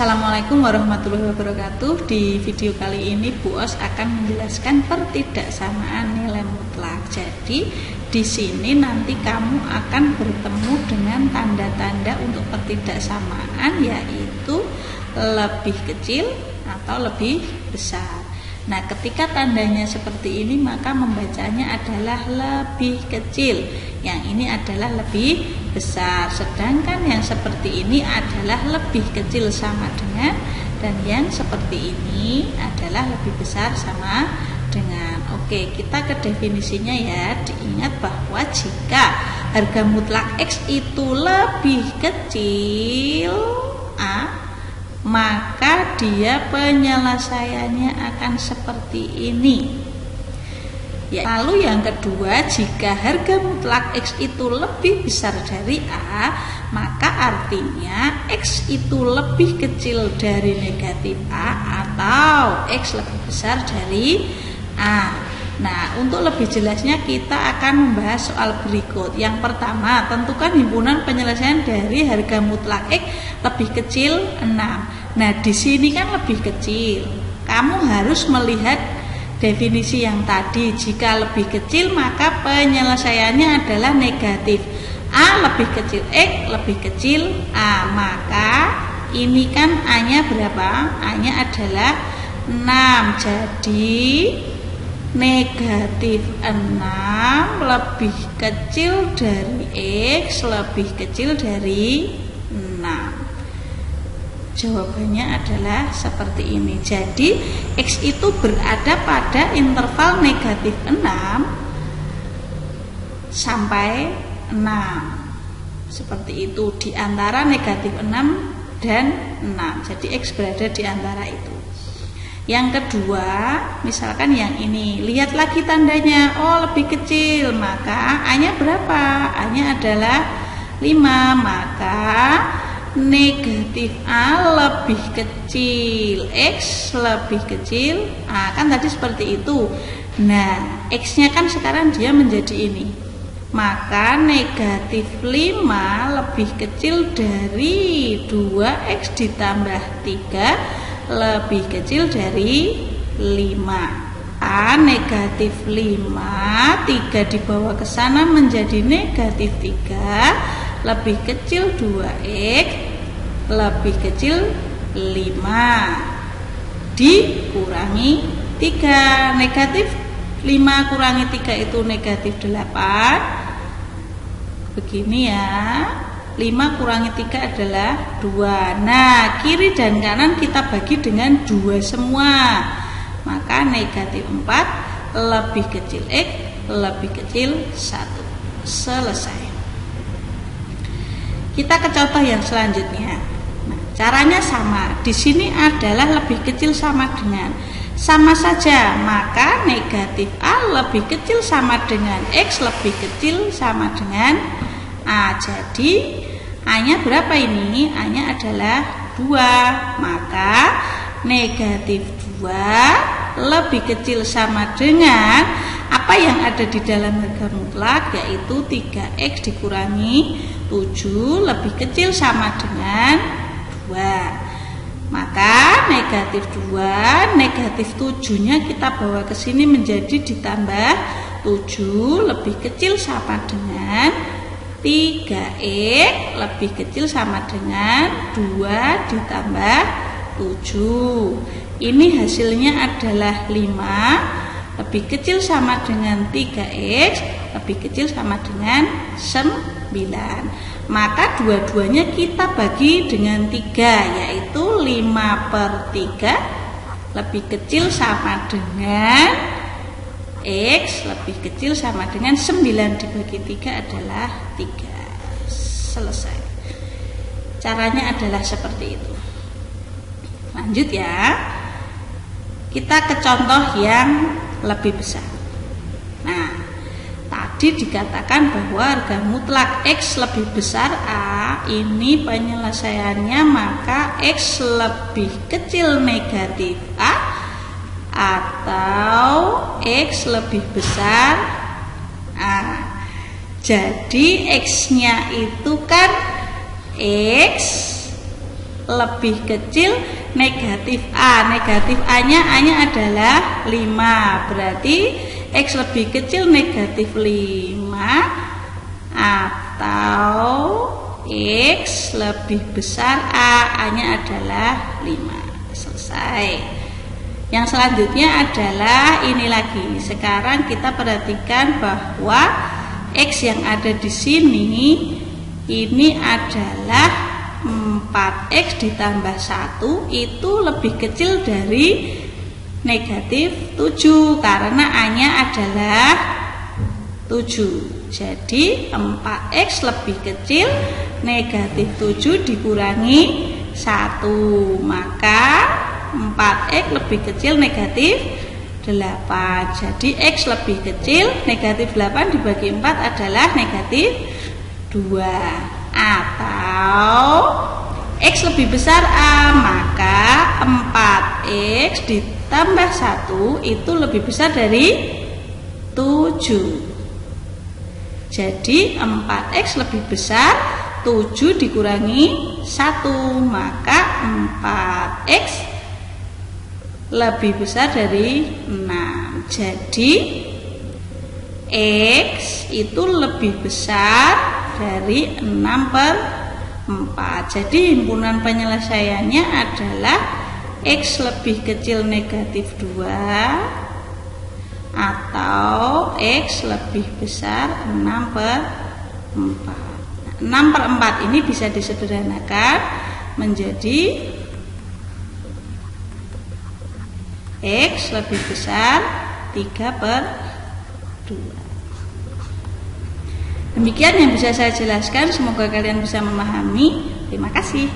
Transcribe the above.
Assalamualaikum warahmatullahi wabarakatuh. Di video kali ini Bu Os akan menjelaskan pertidaksamaan nilai mutlak. Jadi di sini nanti kamu akan bertemu dengan tanda-tanda untuk pertidaksamaan, yaitu lebih kecil atau lebih besar. Nah, ketika tandanya seperti ini maka membacanya adalah lebih kecil, yang ini adalah lebih besar, sedangkan yang seperti ini adalah lebih kecil sama dengan, dan yang seperti ini adalah lebih besar sama dengan. Oke, kita ke definisinya ya. Diingat bahwa jika harga mutlak X itu lebih kecil A, maka dia penyelesaiannya akan seperti ini. Ya, lalu yang kedua, jika harga mutlak X itu lebih besar dari A, maka artinya X itu lebih kecil dari negatif A atau X lebih besar dari A. Nah, untuk lebih jelasnya kita akan membahas soal berikut. Yang pertama, tentukan himpunan penyelesaian dari harga mutlak X lebih kecil 6. Nah, di sini kan lebih kecil. Kamu harus melihat definisi yang tadi. Jika lebih kecil maka penyelesaiannya adalah negatif. A lebih kecil X lebih kecil A. Maka ini kan A-nya berapa? A-nya adalah 6. Jadi negatif 6 lebih kecil dari X lebih kecil dari 6. Jawabannya adalah seperti ini. Jadi X itu berada pada interval negatif 6 sampai 6. Seperti itu, di antara negatif 6 dan 6. Jadi X berada di antara itu. Yang kedua, misalkan yang ini, lihat lagi tandanya, oh lebih kecil, maka A-nya berapa? A-nya adalah 5, maka negatif A lebih kecil X lebih kecil A, kan tadi seperti itu. Nah, X-nya kan sekarang dia menjadi ini, maka negatif 5 lebih kecil dari 2X ditambah 3 lebih kecil dari 5. A negatif 5, 3 dibawa ke sana menjadi negatif 3 lebih kecil 2X lebih kecil 5 dikurangi 3. Negatif 5 kurangi 3 itu negatif 8. Begini ya, 5 kurangi 3 adalah 2. Nah, kiri dan kanan kita bagi dengan 2 semua, maka negatif 4 lebih kecil X lebih kecil 1. Selesai. Kita ke contoh yang selanjutnya. Nah, caranya sama. Di sini adalah lebih kecil sama dengan, sama saja, maka negatif A lebih kecil sama dengan X lebih kecil sama dengan A. Jadi A-nya berapa ini? A-nya adalah 2, maka negatif 2 lebih kecil sama dengan apa yang ada di dalam harga mutlak, yaitu 3X dikurangi 7 lebih kecil sama dengan 2. Maka negatif 2, negatif 7-nya kita bawa ke sini menjadi ditambah 7 lebih kecil sama dengan 3X lebih kecil sama dengan 2 ditambah 7. Ini hasilnya adalah 5 lebih kecil sama dengan 3X lebih kecil sama dengan 9. Maka dua-duanya kita bagi dengan 3, yaitu 5/3 lebih kecil sama dengan X lebih kecil sama dengan 9 dibagi 3 adalah 3. Selesai. Caranya adalah seperti itu. Lanjut ya. Kita ke contoh yang lebih besar. Nah, tadi dikatakan bahwa harga mutlak X lebih besar A, ini penyelesaiannya maka X lebih kecil negatif A atau X lebih besar A. Jadi X-nya itu kan X lebih kecil negatif A. Negatif A-nya adalah 5. Berarti X lebih kecil negatif 5 atau X lebih besar A-nya adalah 5. Selesai. Yang selanjutnya adalah ini lagi. Sekarang kita perhatikan bahwa X yang ada di sini ini adalah 4X ditambah 1 itu lebih kecil dari negatif 7 karena A-nya adalah 7. Jadi 4X lebih kecil negatif 7 dikurangi 1, maka 4X lebih kecil negatif 8. Jadi X lebih kecil negatif 8 dibagi 4 adalah negatif 2. Atau X lebih besar A, maka 4X ditambah 1 itu lebih besar dari 7. Jadi 4X lebih besar 7 dikurangi 1, maka 4X lebih besar dari 6. Jadi X itu lebih besar dari 6/4. Jadi himpunan penyelesaiannya adalah X lebih kecil negatif 2 atau X lebih besar 6/4. 6/4 ini bisa disederhanakan menjadi X lebih besar 3/2. Demikian yang bisa saya jelaskan, semoga kalian bisa memahami. Terima kasih.